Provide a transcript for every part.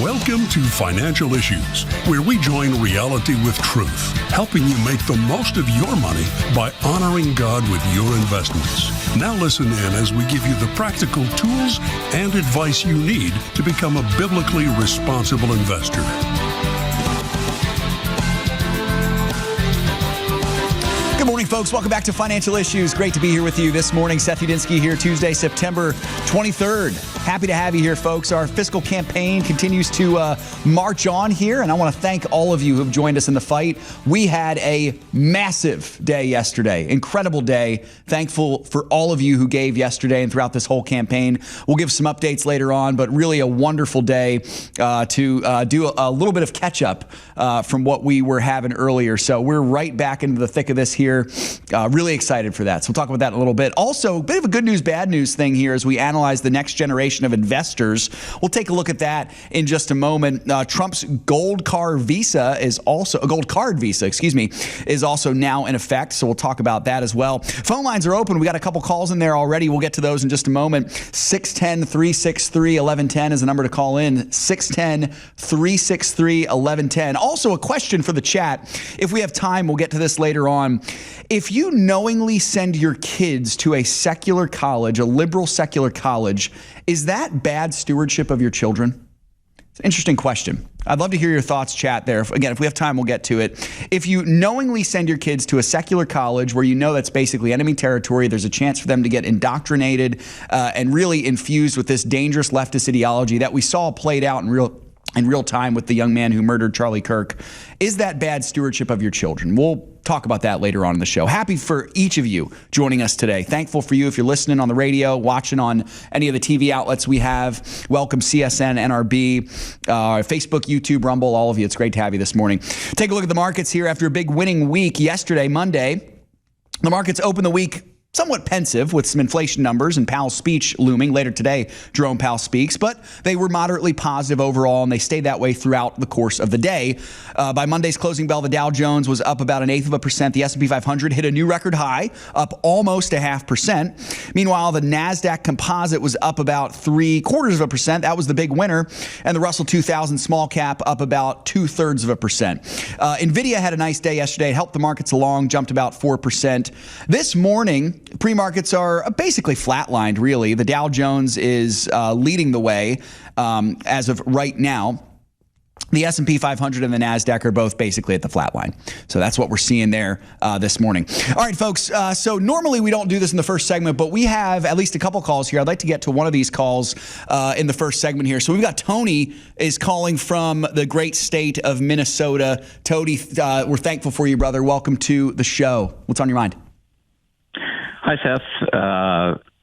Welcome to Financial Issues, where we join reality with truth, helping you make the most of your money by honoring God with your investments. Now listen in as we give you the practical tools and advice you need to become a biblically responsible investor. Good morning, folks. Welcome back to Financial Issues. Great to be here with you this morning. Seth Udinski here, Tuesday, September 23rd. Happy to have you here, folks. Our fiscal campaign continues to march on here, and I want to thank all of you who have joined us in the fight. We had a massive day yesterday, incredible day. Thankful for all of you who gave yesterday and throughout this whole campaign. We'll give some updates later on, but really a wonderful day to do a little bit of catch up from what we were having earlier. So we're right back into the thick of this here. Really excited for that. So we'll talk about that in a little bit. Also, a bit of a good news, bad news thing here as we analyze the next generation of investors. We'll take a look at that in just a moment. Trump's gold card visa is also now in effect. So we'll talk about that as well. Phone lines are open. We got a couple calls in there already. We'll get to those in just a moment. 610-363-1110 is the number to call in. 610-363-1110. Also a question for the chat. If we have time, we'll get to this later on. If you knowingly send your kids to a secular college, a liberal secular college, is that bad stewardship of your children? It's an interesting question. I'd love to hear your thoughts, chat there. Again, if we have time, we'll get to it. If you knowingly send your kids to a secular college where you know that's basically enemy territory, there's a chance for them to get indoctrinated and really infused with this dangerous leftist ideology that we saw played out in real time with the young man who murdered Charlie Kirk. Is that bad stewardship of your children? We'll talk about that later on in the show. Happy for each of you joining us today. Thankful for you if you're listening on the radio, watching on any of the TV outlets we have. Welcome CSN, NRB, Facebook, YouTube, Rumble, all of you. It's great to have you this morning. Take a look at the markets here after a big winning week yesterday, Monday. The markets opened the week somewhat pensive with some inflation numbers and Powell's speech looming later today. Jerome Powell speaks, but they were moderately positive overall, and they stayed that way throughout the course of the day. By Monday's closing bell, the Dow Jones was up about 0.1%. The S&P 500 hit a new record high, up almost 0.5%. Meanwhile, the NASDAQ composite was up about 0.75%. That was the big winner. And the Russell 2000 small cap up about 0.2%. NVIDIA had a nice day yesterday. It helped the markets along, jumped about 4%. This morning, pre-markets are basically flatlined, really. The Dow Jones is leading the way as of right now. The S&P 500 and the NASDAQ are both basically at the flat line. So that's what we're seeing there this morning. All right, folks. So normally we don't do this in the first segment, but we have at least a couple calls here. I'd like to get to one of these calls in the first segment here. So we've got Tony is calling from the great state of Minnesota. Tony, we're thankful for you, brother. Welcome to the show. What's on your mind? Hi, Seth.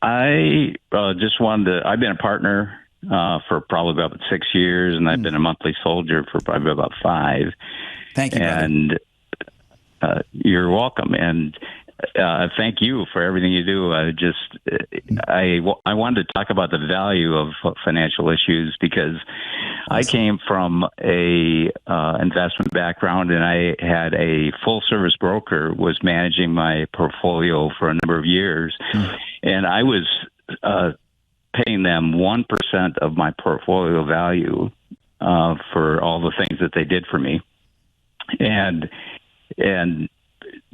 I just wanted to, I've been a partner for probably about 6 years, and I've been a monthly soldier for probably about 5. Thank you, brother. And you're welcome. And thank you for everything you do. I wanted to talk about the value of financial issues because I came from a investment background, and I had a full service broker was managing my portfolio for a number of years, and I was paying them 1% of my portfolio value for all the things that they did for me, and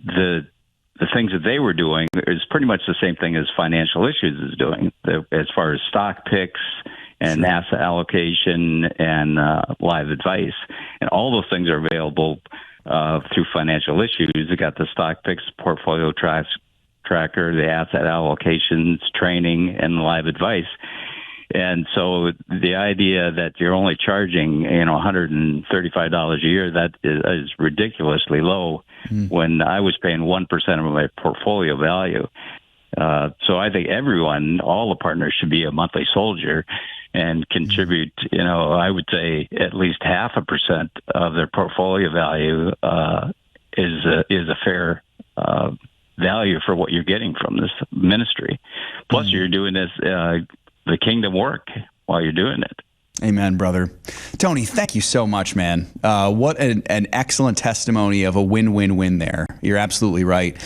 the things that they were doing is pretty much the same thing as Financial Issues is doing, as far as stock picks and asset allocation and live advice. And all those things are available through Financial Issues. You got the stock picks, portfolio tracker, the asset allocations, training, and live advice. And so the idea that you're only charging, $135 a year, that is ridiculously low when I was paying 1% of my portfolio value. So I think all the partners should be a monthly soldier and contribute, I would say at least 0.5% of their portfolio value is a fair value for what you're getting from this ministry. Plus, you're doing this the kingdom work while you're doing it. Amen, brother. Tony, thank you so much, man. What an excellent testimony of a win-win-win there. You're absolutely right.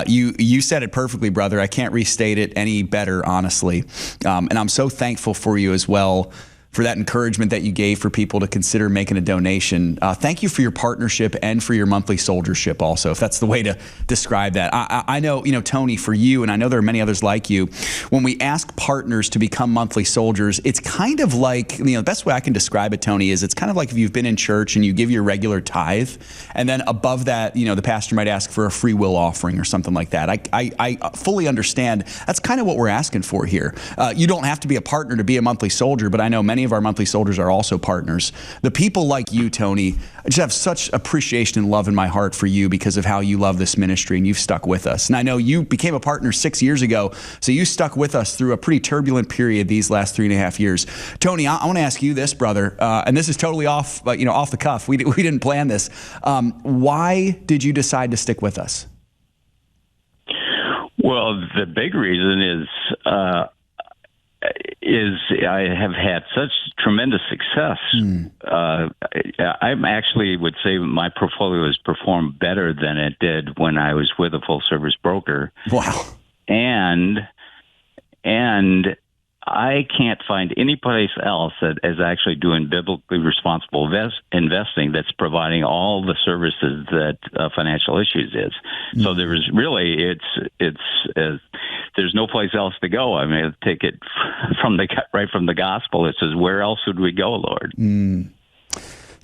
You said it perfectly, brother. I can't restate it any better, honestly. And I'm so thankful for you as well for that encouragement that you gave for people to consider making a donation. Thank you for your partnership and for your monthly soldiership also, if that's the way to describe that. I know, Tony, for you, and I know there are many others like you, when we ask partners to become monthly soldiers, it's kind of like, the best way I can describe it, Tony, is it's kind of like if you've been in church and you give your regular tithe, and then above that, the pastor might ask for a free will offering or something like that. I fully understand. That's kind of what we're asking for here. You don't have to be a partner to be a monthly soldier, but I know many of our monthly soldiers are also partners. The people like you, Tony, I just have such appreciation and love in my heart for you because of how you love this ministry and you've stuck with us. And I know you became a partner 6 years ago, so you stuck with us through a pretty turbulent period these last 3.5 years. Tony, I want to ask you this, brother, and this is totally off the cuff. We didn't plan this. Why did you decide to stick with us? Well, the big reason is I have had such tremendous success. I actually would say my portfolio has performed better than it did when I was with a full service broker. Wow. And I can't find any place else that is actually doing biblically responsible investing that's providing all the services that Financial Issues is. So there is really, there's no place else to go. I mean, take it right from the gospel. It says, "Where else would we go, Lord?"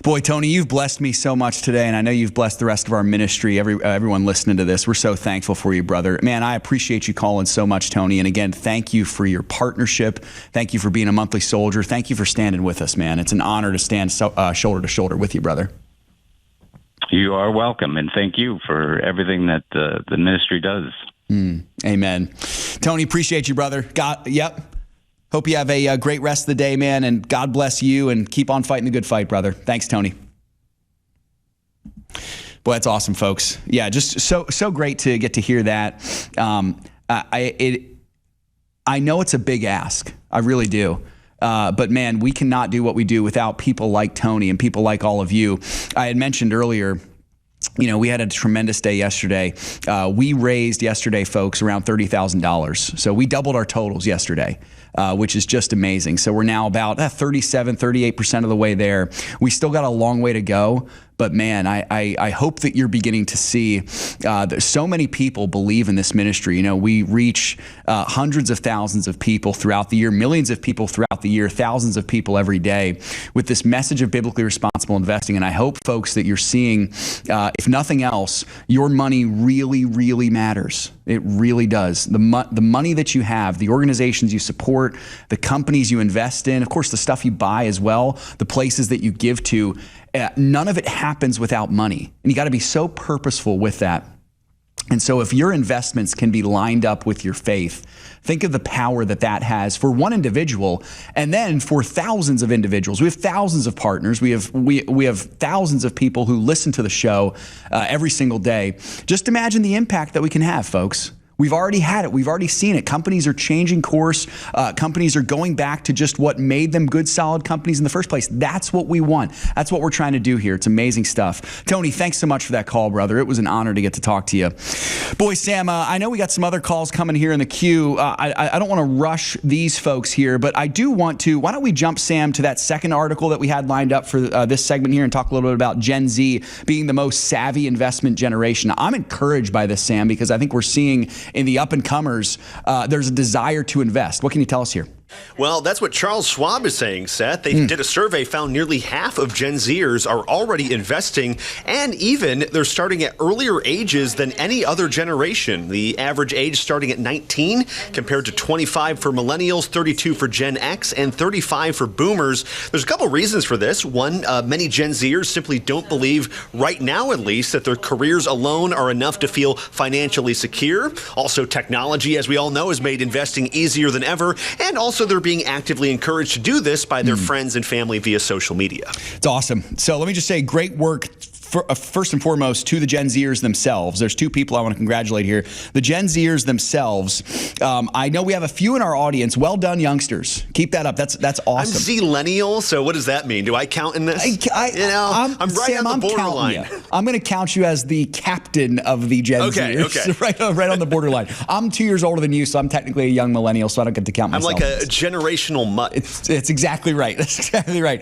Boy, Tony, you've blessed me so much today, and I know you've blessed the rest of our ministry, everyone listening to this. We're so thankful for you, brother. Man, I appreciate you calling so much, Tony. And again, thank you for your partnership. Thank you for being a monthly soldier. Thank you for standing with us, man. It's an honor to stand shoulder to shoulder with you, brother. You are welcome, and thank you for everything that the ministry does. Amen. Tony, appreciate you, brother. Hope you have a great rest of the day, man, and God bless you, and keep on fighting the good fight, brother. Thanks, Tony. Boy, that's awesome, folks. Yeah, just so great to get to hear that. I know it's a big ask. I really do. But man, we cannot do what we do without people like Tony and people like all of you. I had mentioned earlier, we had a tremendous day yesterday. We raised yesterday, folks, around $30,000. So we doubled our totals yesterday, which is just amazing. So we're now about 38% of the way there. We still got a long way to go. But man, I hope that you're beginning to see that so many people believe in this ministry. We reach hundreds of thousands of people throughout the year, millions of people throughout the year, thousands of people every day with this message of biblically responsible investing. And I hope, folks, that you're seeing, if nothing else, your money really, really matters. It really does. The money that you have, the organizations you support, the companies you invest in, of course, the stuff you buy as well, the places that you give to, none of it happens without money. And you got to be so purposeful with that. And so if your investments can be lined up with your faith, think of the power that has for one individual and then for thousands of individuals. We have thousands of partners. We have thousands of people who listen to the show every single day. Just imagine the impact that we can have, folks. We've already had it. We've already seen it. Companies are changing course. Companies are going back to just what made them good, solid companies in the first place. That's what we want. That's what we're trying to do here. It's amazing stuff. Tony, thanks so much for that call, brother. It was an honor to get to talk to you. Boy, Sam, I know we got some other calls coming here in the queue. I don't want to rush these folks here, but I do want to. Why don't we jump, Sam, to that second article that we had lined up for this segment here and talk a little bit about Gen Z being the most savvy investment generation. I'm encouraged by this, Sam, because I think we're seeing in the up-and-comers, there's a desire to invest. What can you tell us here? Well, that's what Charles Schwab is saying, Seth. They did a survey, found nearly half of Gen Zers are already investing, and even they're starting at earlier ages than any other generation. The average age starting at 19 compared to 25 for millennials, 32 for Gen X, and 35 for boomers. There's a couple reasons for this. One, many Gen Zers simply don't believe, right now at least, that their careers alone are enough to feel financially secure. Also, technology, as we all know, has made investing easier than ever, and also they're being actively encouraged to do this by their friends and family via social media. It's awesome. So let me just say, great work first and foremost to the Gen Zers themselves. There's two people I want to congratulate here. The Gen Zers themselves. I know we have a few in our audience. Well done, youngsters. Keep that up. That's awesome. I'm Z-lennial, so what does that mean? Do I count in this? I'm right Sam, on the borderline. I'm going to count you as the captain of the Gen Zers. Okay. right on the borderline. I'm 2 years older than you, so I'm technically a young millennial, so I don't get to count myself. I'm like a generational mutt. It's exactly right. That's exactly right.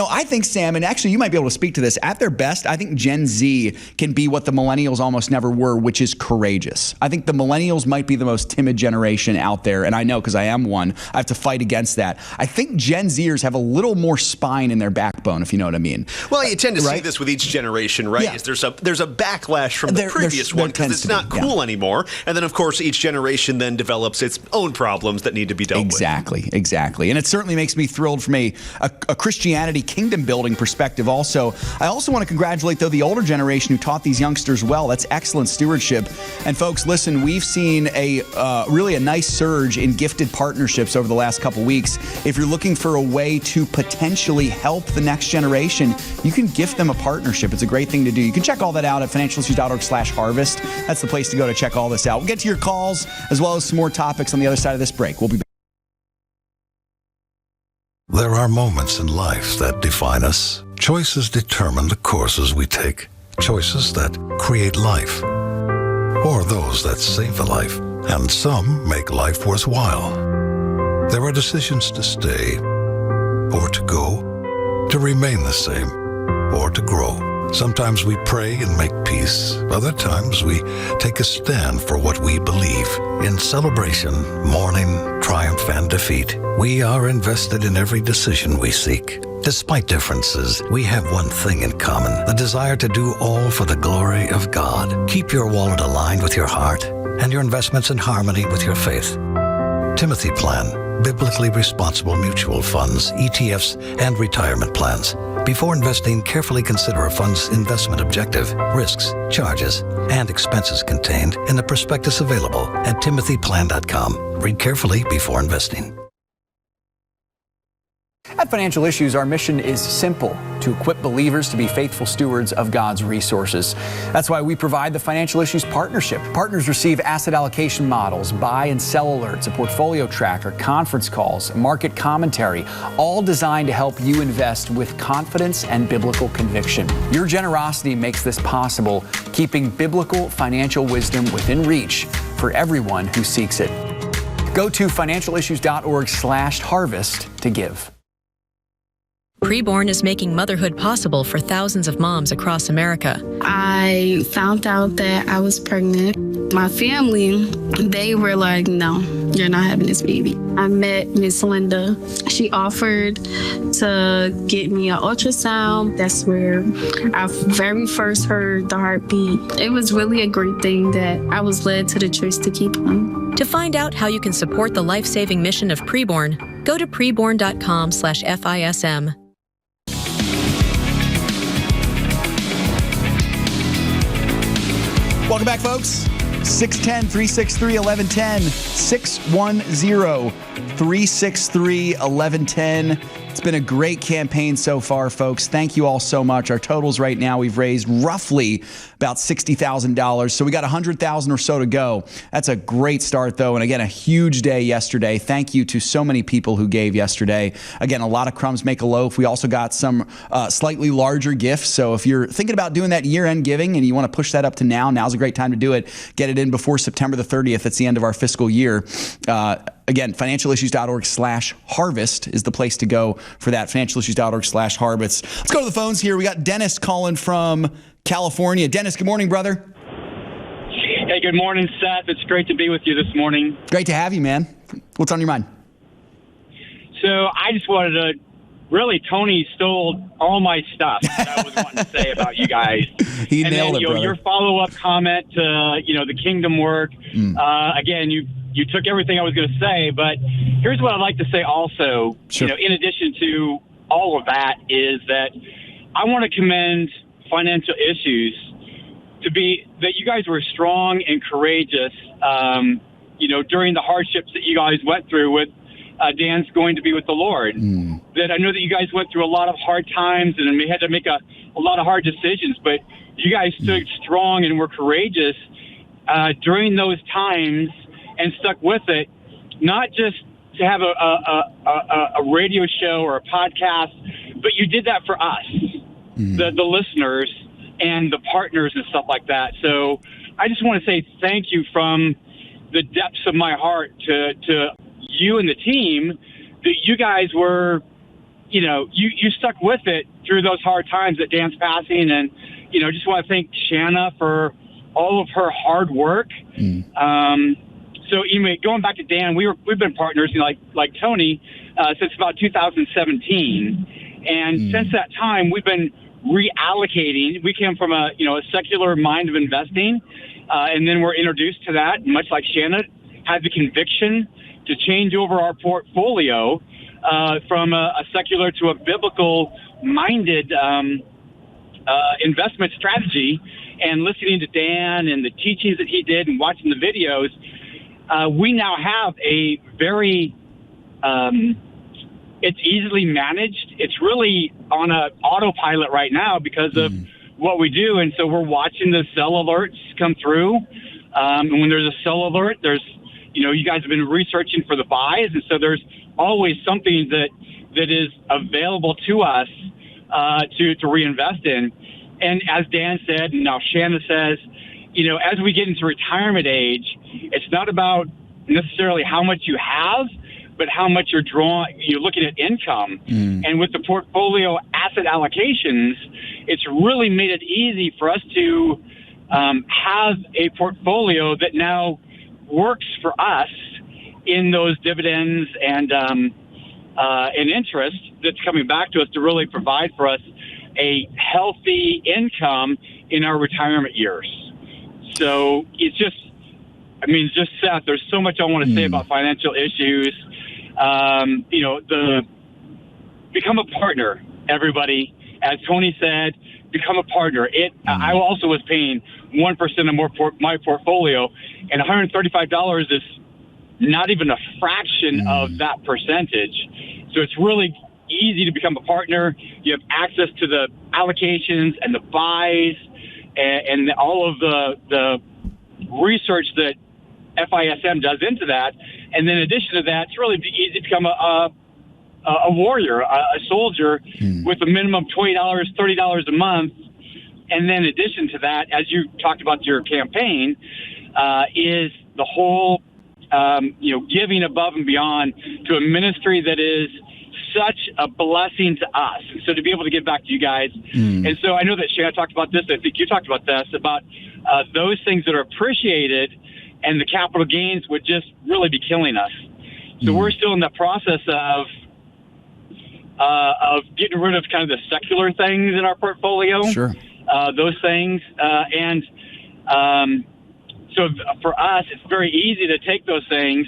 I think, Sam, and actually you might be able to speak to this, at their best, I think Gen Z can be what the millennials almost never were, which is courageous. I think the millennials might be the most timid generation out there, and I know because I am one. I have to fight against that. I think Gen Zers have a little more spine in their backbone, if you know what I mean. Well, you tend to see this with each generation, right? Yeah. There's a backlash from the previous one because it's not cool anymore. And then, of course, each generation then develops its own problems that need to be dealt with. Exactly. And it certainly makes me thrilled from a Christianity kingdom building perspective also. I also want to congratulate, though, the older generation who taught these youngsters well. That's excellent stewardship. And folks, listen, we've seen really a nice surge in gifted partnerships over the last couple weeks. If you're looking for a way to potentially help the next generation, you can gift them a partnership. It's a great thing to do. You can check all that out at financialissues.org/harvest. That's the place to go to check all this out. We'll get to your calls as well as some more topics on the other side of this break. We'll be back. There are moments in life that define us. Choices determine the courses we take. Choices that create life, or those that save a life, and some make life worthwhile. There are decisions to stay, or to go, to remain the same, or to grow. Sometimes we pray and make peace. Other times we take a stand for what we believe. In celebration, mourning, triumph, and defeat, we are invested in every decision we seek. Despite differences, we have one thing in common: the desire to do all for the glory of God. Keep your wallet aligned with your heart and your investments in harmony with your faith. Timothy Plan, biblically responsible mutual funds, ETFs, and retirement plans. Before investing, carefully consider a fund's investment objective, risks, charges, and expenses contained in the prospectus available at timothyplan.com. Read carefully before investing. At Financial Issues, our mission is simple: to equip believers to be faithful stewards of God's resources. That's why we provide the Financial Issues Partnership. Partners receive asset allocation models, buy and sell alerts, a portfolio tracker, conference calls, market commentary, all designed to help you invest with confidence and biblical conviction. Your generosity makes this possible, keeping biblical financial wisdom within reach for everyone who seeks it. Go to financialissues.org/harvest to give. Preborn is making motherhood possible for thousands of moms across America. I found out that I was pregnant. My family, they were like, no, you're not having this baby. I met Miss Linda. She offered to get me an ultrasound. That's where I very first heard the heartbeat. It was really a great thing that I was led to the choice to keep him. To find out how you can support the life-saving mission of Preborn, go to preborn.com/FISM. Welcome back, folks. 610-363-1110. 610-363-1110. It's been a great campaign so far, folks. Thank you all so much. Our totals right now, we've raised roughly about $60,000. So we got 100,000 or so to go. That's a great start, though. And again, a huge day yesterday. Thank you to so many people who gave yesterday. Again, a lot of crumbs make a loaf. We also got some slightly larger gifts. So if you're thinking about doing that year-end giving and you want to push that up to now's a great time to do it. Get it in before September the 30th. That's the end of our fiscal year. Again, financialissues.org/harvest is the place to go for that. Financialissues.org/harvest. Let's go to the phones here. We got Dennis calling from California. Dennis, good morning, brother. Hey, good morning, Seth. It's great to be with you this morning. Great to have you, man. What's on your mind? So I just wanted to, Tony stole all my stuff that I was wanting to say about you guys. He nailed it, brother. Your follow-up comment to, the kingdom work. Again, you took everything I was going to say, but here's what I'd like to say also. Sure. In addition to all of that, is that I want to commend Financial Issues that you guys were strong and courageous, during the hardships that you guys went through with Dan's going to be with the Lord. That I know that you guys went through a lot of hard times and had to make a lot of hard decisions, but you guys stood strong and were courageous during those times and stuck with it, not just to have a radio show or a podcast, but you did that for us, the listeners and the partners and stuff like that. So I just want to say thank you from the depths of my heart to you and the team, that you guys were, you stuck with it through those hard times at Dan's passing. And, just want to thank Shanna for all of her hard work. So anyway, going back to Dan, we've been partners, like Tony, since about 2017. And since that time, we've been reallocating. We came from a secular mind of investing, and then we're introduced to that, much like Shanna had the conviction to change over our portfolio from a secular to a biblical-minded investment strategy. And listening to Dan and the teachings that he did and watching the videos, we now have a very it's easily managed. It's really on a autopilot right now because of what we do. And so we're watching the sell alerts come through. And when there's a sell alert, there's, you guys have been researching for the buys. And so there's always something that is available to us to reinvest in. And as Dan said, and now Shanna says, as we get into retirement age, it's not about necessarily how much you have, but how much you're looking at income. And with the portfolio asset allocations, it's really made it easy for us to have a portfolio that now works for us in those dividends and interest that's coming back to us to really provide for us a healthy income in our retirement years. So it's just Seth, there's so much I want to say about financial issues. Become a partner, everybody. As Tony said, become a partner. I also was paying 1% of my portfolio, and $135 is not even a fraction of that percentage. So it's really easy to become a partner. You have access to the allocations and the buys and all of the research that FISM does into that. And then in addition to that, it's really easy to become a warrior, a soldier with a minimum $20, $30 a month. And then in addition to that, as you talked about your campaign, is the whole, giving above and beyond to a ministry that is such a blessing to us. So to be able to give back to you guys. And so I know that Shanna talked about this. I think you talked about this, about those things that are appreciated, and the capital gains would just really be killing us. So we're still in the process of getting rid of kind of the secular things in our portfolio. Sure. Those things. So for us, it's very easy to take those things,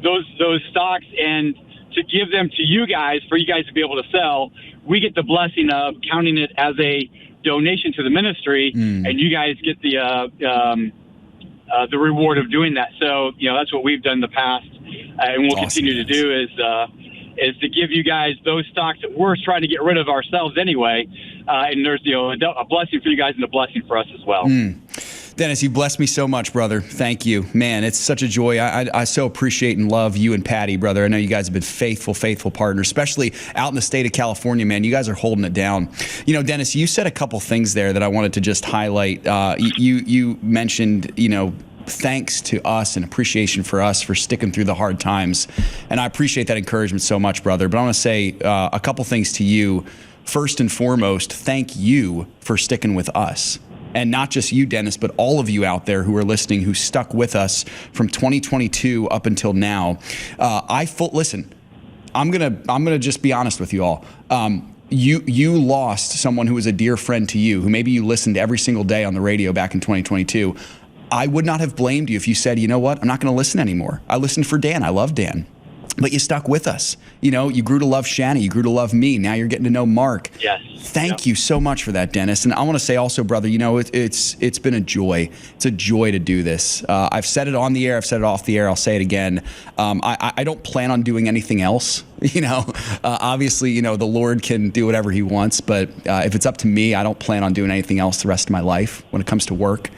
those stocks, and to give them to you guys for you guys to be able to sell. We get the blessing of counting it as a donation to the ministry, and you guys get the reward of doing that. So, that's what we've done in the past, and we'll continue to do is to give you guys those stocks that we're trying to get rid of ourselves anyway. And there's, a blessing for you guys and a blessing for us as well. Dennis, you've blessed me so much, brother. Thank you. Man, it's such a joy. I so appreciate and love you and Patty, brother. I know you guys have been faithful partners, especially out in the state of California, man. You guys are holding it down. Dennis, you said a couple things there that I wanted to just highlight. You mentioned, thanks to us and appreciation for us for sticking through the hard times. And I appreciate that encouragement so much, brother. But I want to say a couple things to you. First and foremost, thank you for sticking with us. And not just you, Dennis, but all of you out there who are listening, who stuck with us from 2022 up until now. Listen, I'm gonna just be honest with you all. You lost someone who was a dear friend to you, who maybe you listened every single day on the radio back in 2022. I would not have blamed you if you said, you know what, I'm not going to listen anymore. I listened for Dan. I love Dan. but you stuck with us. You grew to love Shanna. You grew to love me. Now you're getting to know Mark. Yes. Thank you so much for that, Dennis. And I want to say also, brother, it's been a joy. It's a joy to do this. I've said it on the air. I've said it off the air. I'll say it again. I don't plan on doing anything else. Obviously, the Lord can do whatever he wants. But if it's up to me, I don't plan on doing anything else the rest of my life when it comes to work.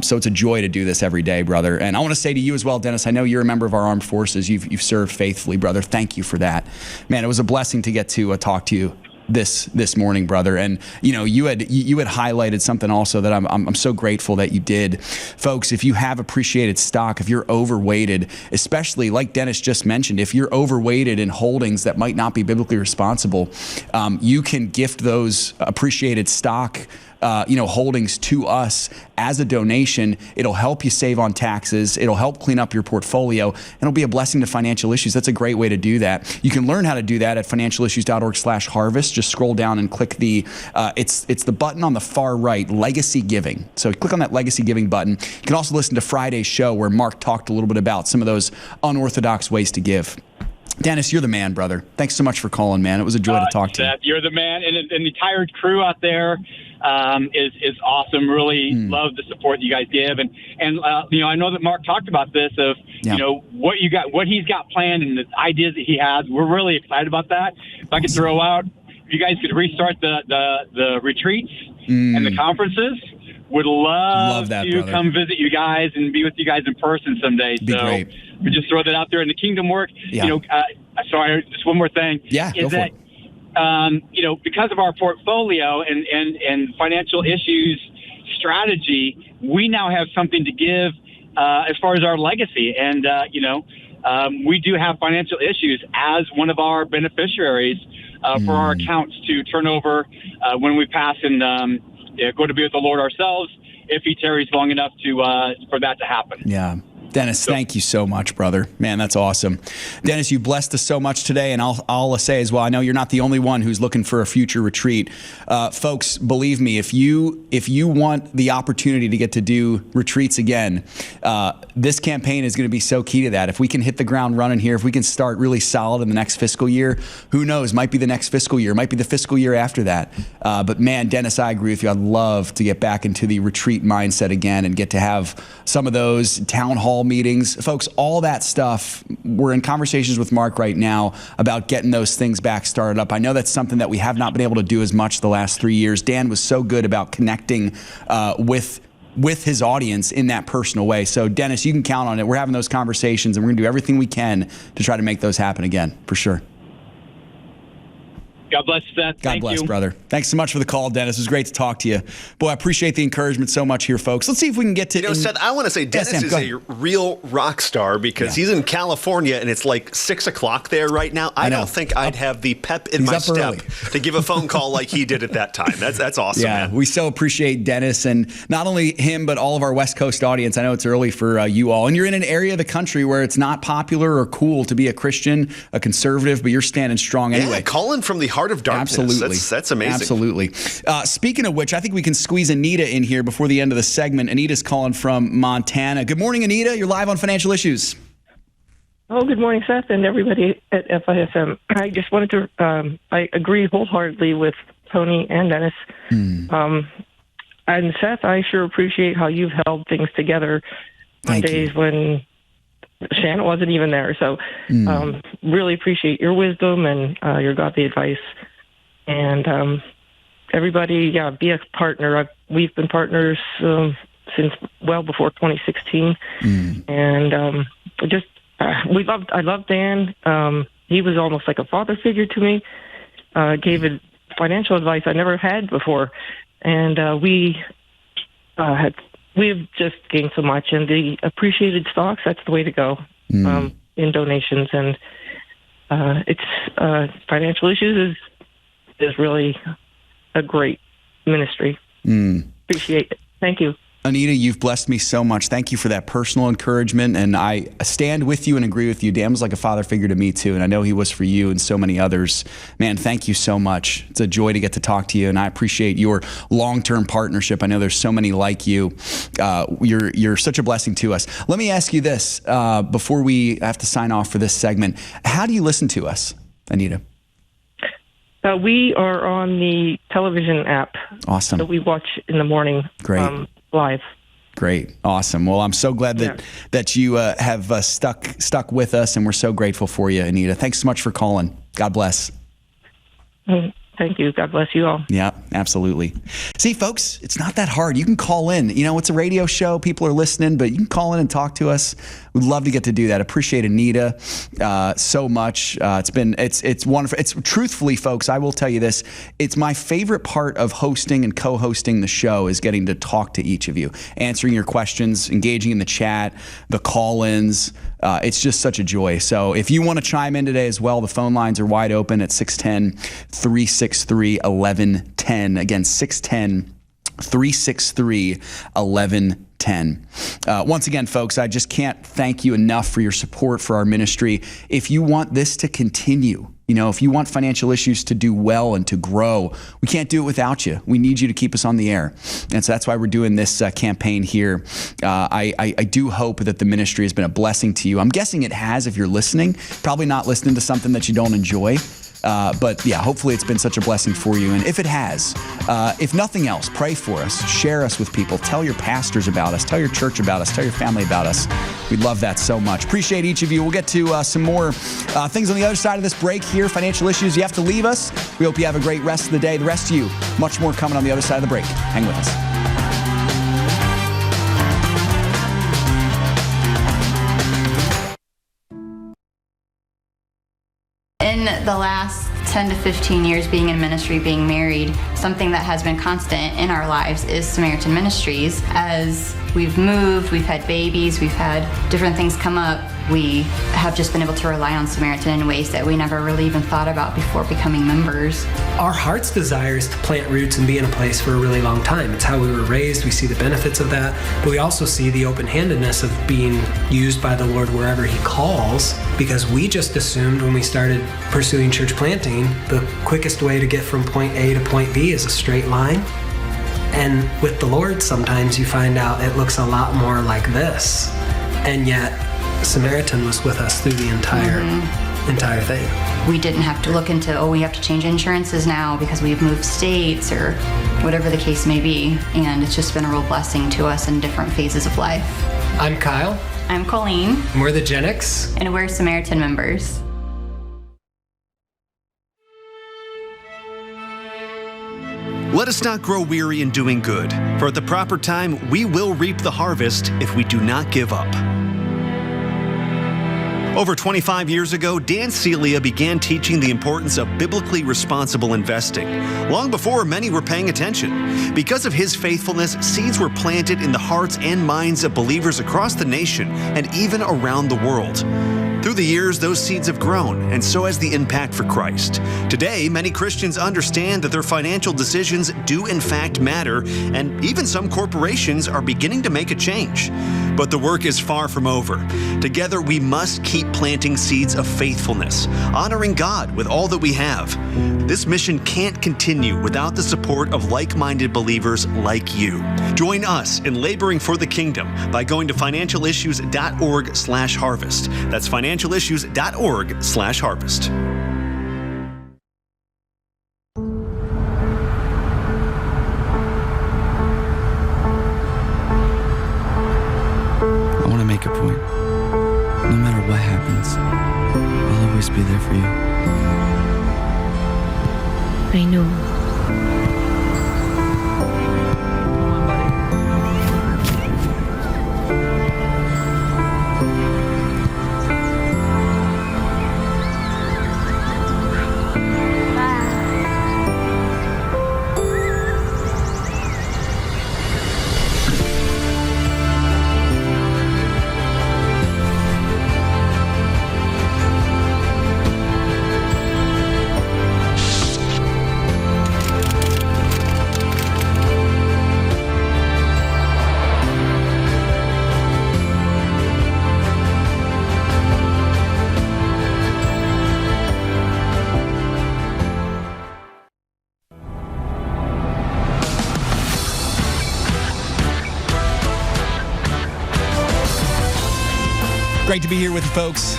So it's a joy to do this every day, brother. And I want to say to you as well, Dennis, I know you're a member of our armed forces. You've served faithfully, brother. Thank you for that. Man, it was a blessing to get to talk to you this morning, brother. And you had highlighted something also that I'm so grateful that you did. Folks, if you have appreciated stock, if you're overweighted, especially like Dennis just mentioned, if you're overweighted in holdings that might not be biblically responsible, you can gift those appreciated stock holdings to us as a donation. It'll help you save on taxes. It'll help clean up your portfolio, and it'll be a blessing to Financial Issues. That's a great way to do that. You can learn how to do that at financialissues.org/harvest. Just scroll down and click it's the button on the far right, Legacy Giving. So click on that Legacy Giving button. You can also listen to Friday's show where Mark talked a little bit about some of those unorthodox ways to give. Dennis, you're the man, brother. Thanks so much for calling, man. It was a joy to talk to you. Seth, you're the man, and the entire crew out there is awesome. Really love the support you guys give, and I know that Mark talked about this of what he's got planned and the ideas that he has. We're really excited about that. If I could throw out, if you guys could restart the retreats and the conferences. Would love that, to brother. Come visit you guys and be with you guys in person someday. Be great. We just throw that out there in the kingdom work. Yeah. Sorry, just one more thing. Yeah, is that because of our portfolio and Financial Issues strategy, we now have something to give as far as our legacy. And we do have Financial Issues as one of our beneficiaries for our accounts to turn over when we pass and go to be with the Lord ourselves if he tarries long enough for that to happen. Yeah. Dennis, thank you so much, brother. Man, that's awesome. Dennis, you blessed us so much today, and I'll say as well, I know you're not the only one who's looking for a future retreat. Folks, believe me, if you want the opportunity to get to do retreats again, this campaign is going to be so key to that. If we can hit the ground running here, if we can start really solid in the next fiscal year, who knows, might be the next fiscal year, might be the fiscal year after that. But man, Dennis, I agree with you. I'd love to get back into the retreat mindset again and get to have some of those town hall meetings. Folks, all that stuff, we're in conversations with Mark right now about getting those things back started up. I know that's something that we have not been able to do as much the last 3 years. Dan was so good about connecting with his audience in that personal way. So Dennis, you can count on it. We're having those conversations and we're going to do everything we can to try to make those happen again, for sure. God bless you, Seth. God bless, brother. Thanks so much for the call, Dennis. It was great to talk to you. Boy, I appreciate the encouragement so much here, folks. Let's see if we can get to... Seth, I want to say Dennis is a real rock star because he's in California and it's like 6 o'clock there right now. I don't think I'd have the pep in my step to give a phone call like he did at that time. That's awesome, man. We so appreciate Dennis and not only him, but all of our West Coast audience. I know it's early for you all. And you're in an area of the country where it's not popular or cool to be a Christian, a conservative, but you're standing strong anyway. Yeah, calling from the heart of darkness. Absolutely. That's amazing. Absolutely. Speaking of which, I think we can squeeze Anita in here before the end of the segment. Anita's calling from Montana. Good morning, Anita. You're live on Financial Issues. Oh, good morning, Seth, and everybody at FISM. I just wanted to, I agree wholeheartedly with Tony and Dennis. And Seth, I sure appreciate how you've held things together on days when Shannon wasn't even there. So really appreciate your wisdom and your godly advice. And everybody, be a partner. We've been partners since well before 2016. And I loved Dan. He was almost like a father figure to me. Gave financial advice I never had before. And we've just gained so much. And the appreciated stocks, that's the way to go in donations. And it's Financial Issues is really a great ministry. Appreciate it. Thank you. Anita, you've blessed me so much. Thank you for that personal encouragement. And I stand with you and agree with you. Dan was like a father figure to me too. And I know he was for you and so many others. Man, thank you so much. It's a joy to get to talk to you. And I appreciate your long-term partnership. I know there's so many like you. You're such a blessing to us. Let me ask you this before we have to sign off for this segment. How do you listen to us, Anita? We are on the television app. Awesome. So we watch in the morning. Great. Live. Great. Awesome. Well, I'm so glad that you have stuck with us, and we're so grateful for you, Anita. Thanks so much for calling. God bless. Thank you. God bless you all. Yeah, absolutely. See, folks, it's not that hard. You can call in. You know, it's a radio show. People are listening, but you can call in and talk to us. We'd love to get to do that. Appreciate Anita so much. It's wonderful. It's truthfully, folks, I will tell you this. It's my favorite part of hosting and co-hosting the show is getting to talk to each of you, answering your questions, engaging in the chat, the call-ins. It's just such a joy. So if you want to chime in today as well, the phone lines are wide open at 610-363-1110. Again, 610-363-1110. Once again, folks, I just can't thank you enough for your support for our ministry. If you want this to continue, you know, if you want Financial Issues to do well and to grow, we can't do it without you. We need you to keep us on the air. And so that's why we're doing this campaign here. I do hope that the ministry has been a blessing to you. I'm guessing it has if you're listening, probably not listening to something that you don't enjoy. But yeah, hopefully it's been such a blessing for you. And if it has, if nothing else, pray for us, share us with people, tell your pastors about us, tell your church about us, tell your family about us. We'd love that so much. Appreciate each of you. We'll get to some more things on the other side of this break here. Financial Issues. You have to leave us. We hope you have a great rest of the day. The rest of you, much more coming on the other side of the break. Hang with us. In the last 10 to 15 years being in ministry, being married, something that has been constant in our lives is Samaritan Ministries. As we've moved, we've had babies, we've had different things come up, we have just been able to rely on Samaritan in ways that we never really even thought about before becoming members. Our heart's desire is to plant roots and be in a place for a really long time. It's how we were raised. We see the benefits of that, but we also see the open-handedness of being used by the Lord wherever He calls, because we just assumed when we started pursuing church planting, the quickest way to get from point A to point B is a straight line. And with the Lord, sometimes you find out it looks a lot more like this. And yet, Samaritan was with us through the entire thing. We didn't have to look into, we have to change insurances now because we've moved states or whatever the case may be. And it's just been a real blessing to us in different phases of life. I'm Kyle. I'm Colleen. And we're the Gen X. And we're Samaritan members. Let us not grow weary in doing good, for at the proper time we will reap the harvest if we do not give up. Over 25 years ago, Dan Celia began teaching the importance of biblically responsible investing, long before many were paying attention. Because of his faithfulness, seeds were planted in the hearts and minds of believers across the nation and even around the world. Through the years, those seeds have grown, and so has the impact for Christ. Today, many Christians understand that their financial decisions do in fact matter, and even some corporations are beginning to make a change. But the work is far from over. Together, we must keep planting seeds of faithfulness, honoring God with all that we have. This mission can't continue without the support of like-minded believers like you. Join us in laboring for the kingdom by going to financialissues.org/harvest. That's financialissues.org/harvest. I want to make a point. No matter what happens, I'll always be there for you. I know. Great to be here with you folks.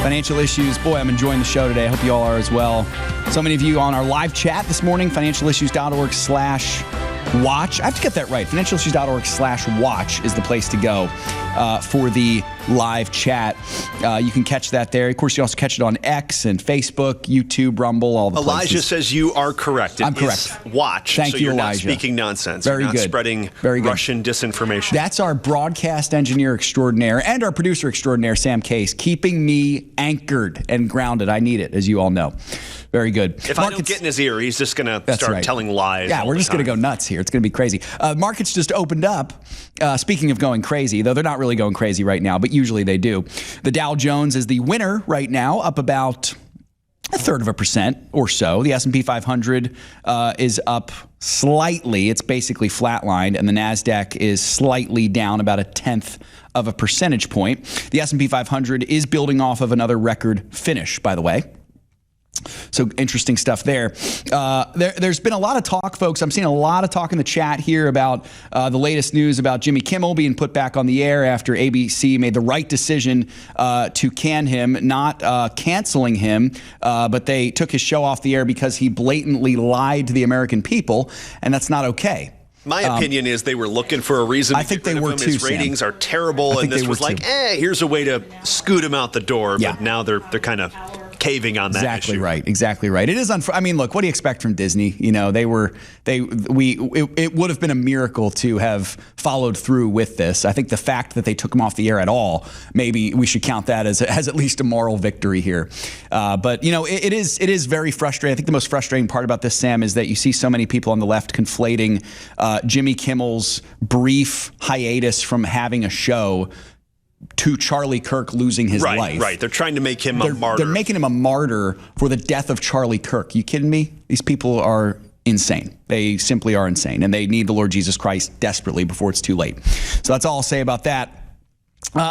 Financial issues. Boy, I'm enjoying the show today. I hope you all are as well. So many of you on our live chat this morning, financialissues.org/watch. I have to get that right. Financialissues.org/watch is the place to go for the live chat. You can catch that there. Of course, you also catch it on X and Facebook, YouTube, Rumble, all the Elijah places. says you are correct. I'm correct. Watch. Thank so you, you're Elijah. not speaking nonsense. Very you're not good. spreading Very good. Russian disinformation. That's our broadcast engineer extraordinaire and our producer extraordinaire, Sam Case, keeping me anchored and grounded. I need it, as you all know. Very good. If I don't get in his ear, he's just going to start telling lies. Yeah, we're just going to go nuts here. It's going to be crazy. Markets just opened up. Speaking of going crazy, though they're not really going crazy right now, but usually they do. The Dow Jones is the winner right now, up about 1/3% or so. The S&P 500 is up slightly. It's basically flatlined, and the NASDAQ is slightly down about 1/10 of a percentage point. The S&P 500 is building off of another record finish, by the way. So interesting stuff there. There's been a lot of talk, folks. I'm seeing a lot of talk in the chat here about the latest news about Jimmy Kimmel being put back on the air after ABC made the right decision to can him, not canceling him, but they took his show off the air because he blatantly lied to the American people, and that's not okay. My opinion is they were looking for a reason. I think they were too. His ratings are terrible, and this was like, here's a way to scoot him out the door. Yeah. But now they're kind of caving on that Exactly issue. right. Exactly right. It is I mean, look, what do you expect from Disney? You know, it would have been a miracle to have followed through with this. I think the fact that they took him off the air at all, maybe we should count that as at least a moral victory here. But you know, it is very frustrating. I think the most frustrating part about this, Sam, is that you see so many people on the left conflating Jimmy Kimmel's brief hiatus from having a show to Charlie Kirk losing his life. Right. They're trying to make him a martyr. They're making him a martyr for the death of Charlie Kirk. You kidding me? These people are insane. They simply are insane, and they need the Lord Jesus Christ desperately before it's too late. So that's all I'll say about that.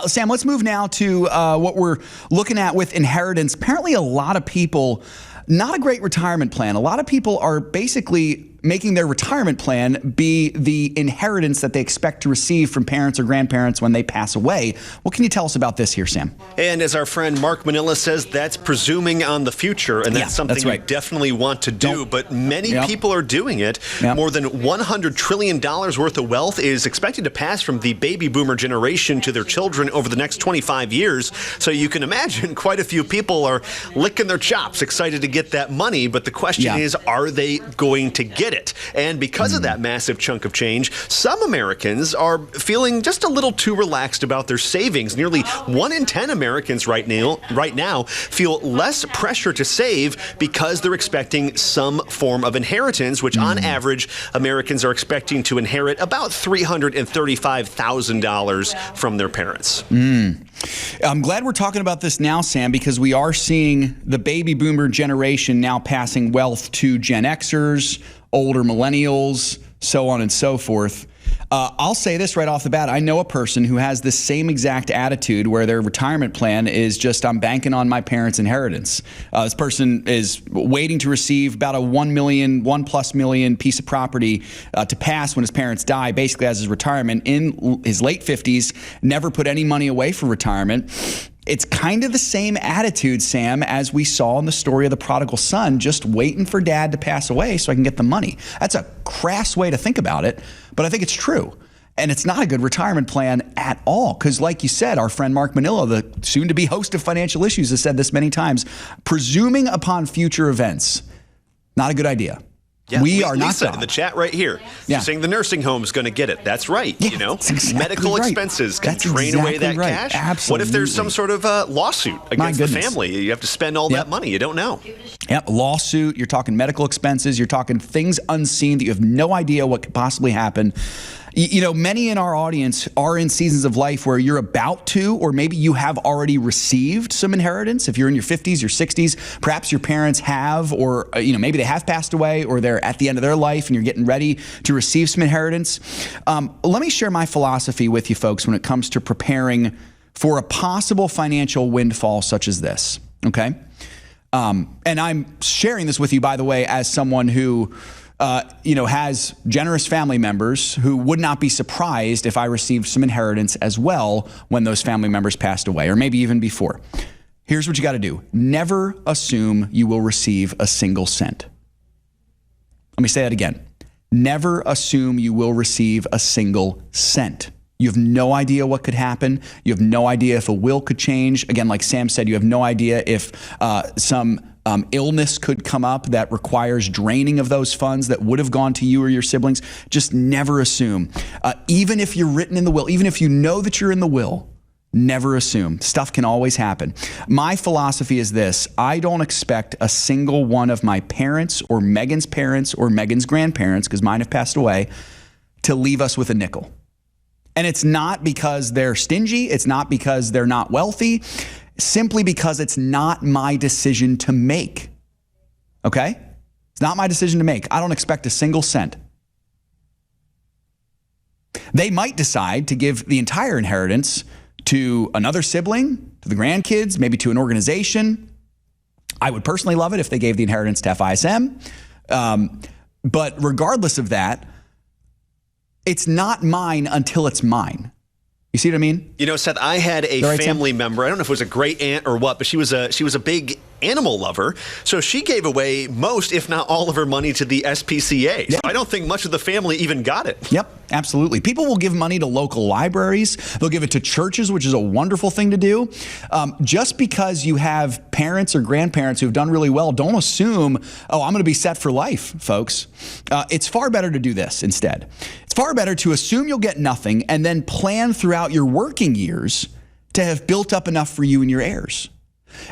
Sam, let's move now to what we're looking at with inheritance. Apparently, a lot of people, not a great retirement plan. A lot of people are basically making their retirement plan be the inheritance that they expect to receive from parents or grandparents when they pass away. What can you tell us about this here, Sam? And as our friend Mark Manila says, that's presuming on the future, and that's something you definitely want to do, but many people are doing it. More than $100 trillion worth of wealth is expected to pass from the baby boomer generation to their children over the next 25 years. So you can imagine quite a few people are licking their chops, excited to get that money, but the question is, are they going to get it? And because of that massive chunk of change, some Americans are feeling just a little too relaxed about their savings. Nearly 1 in 10 Americans right now feel less pressure to save because they're expecting some form of inheritance, which on average, Americans are expecting to inherit about $335,000 from their parents. I'm glad we're talking about this now, Sam, because we are seeing the baby boomer generation now passing wealth to Gen Xers, older millennials, so on and so forth. I'll say this right off the bat. I know a person who has this same exact attitude where their retirement plan is just, I'm banking on my parents' inheritance. This person is waiting to receive about a $1+ million piece of property to pass when his parents die, basically as his retirement in his late 50s, never put any money away for retirement. It's kind of the same attitude, Sam, as we saw in the story of the prodigal son, just waiting for dad to pass away so I can get the money. That's a crass way to think about it, but I think it's true. And it's not a good retirement plan at all. Because like you said, our friend Mark Manila, the soon-to-be host of Financial Issues, has said this many times, presuming upon future events, not a good idea. Yeah, we are not Lisa God. in the chat right here. She's saying the nursing home is going to get it. That's right. Yeah, you know, exactly medical right. expenses can That's drain away that exactly right. cash. Absolutely. What if there's some sort of lawsuit against the family? You have to spend all that money. You don't know. Yep, lawsuit. You're talking medical expenses. You're talking things unseen that you have no idea what could possibly happen. You know, many in our audience are in seasons of life where you're about to, or maybe you have already received some inheritance. If you're in your 50s, your 60s, perhaps your parents have, or, you know, maybe they have passed away or they're at the end of their life and you're getting ready to receive some inheritance. Let me share my philosophy with you folks when it comes to preparing for a possible financial windfall such as this, okay? And I'm sharing this with you, by the way, as someone who has generous family members who would not be surprised if I received some inheritance as well when those family members passed away, or maybe even before. Here's what you got to do. Never assume you will receive a single cent. Let me say that again. Never assume you will receive a single cent. You have no idea what could happen. You have no idea if a will could change. Again, like Sam said, you have no idea if some illness could come up that requires draining of those funds that would have gone to you or your siblings. Just never assume. Even if you're written in the will, even if you know that you're in the will, never assume. Stuff can always happen. My philosophy is this. I don't expect a single one of my parents or Megan's parents or Megan's grandparents, because mine have passed away, to leave us with a nickel. And it's not because they're stingy. It's not because they're not wealthy. Simply because it's not my decision to make. Okay? It's not my decision to make. I don't expect a single cent. They might decide to give the entire inheritance to another sibling, to the grandkids, maybe to an organization. I would personally love it if they gave the inheritance to FISM. But regardless of that, it's not mine until it's mine. You see what I mean? Seth, I had a family member. I don't know if it was a great aunt or what, but she was a big animal lover. So she gave away most, if not all, of her money to the SPCA. So I don't think much of the family even got it. Yep, absolutely. People will give money to local libraries. They'll give it to churches, which is a wonderful thing to do. Just because you have parents or grandparents who've done really well, don't assume, I'm going to be set for life, folks. It's far better to do this instead. It's far better to assume you'll get nothing and then plan throughout your working years to have built up enough for you and your heirs.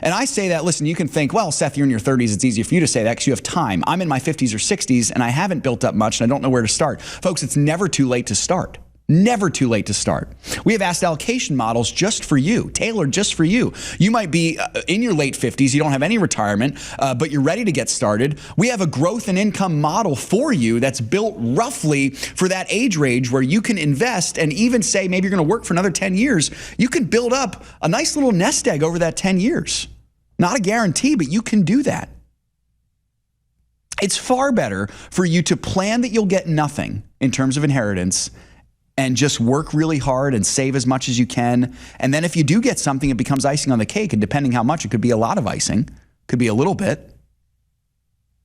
And I say that, listen, you can think, well, Seth, you're in your 30s. It's easier for you to say that because you have time. I'm in my 50s or 60s and I haven't built up much and I don't know where to start. Folks, it's never too late to start. Never too late to start. We have asset allocation models just for you, tailored just for you. You might be in your late 50s, you don't have any retirement, but you're ready to get started. We have a growth and income model for you that's built roughly for that age range where you can invest and even say maybe you're going to work for another 10 years. You can build up a nice little nest egg over that 10 years. Not a guarantee, but you can do that. It's far better for you to plan that you'll get nothing in terms of inheritance and just work really hard and save as much as you can. And then if you do get something, it becomes icing on the cake. And depending how much, it could be a lot of icing, could be a little bit.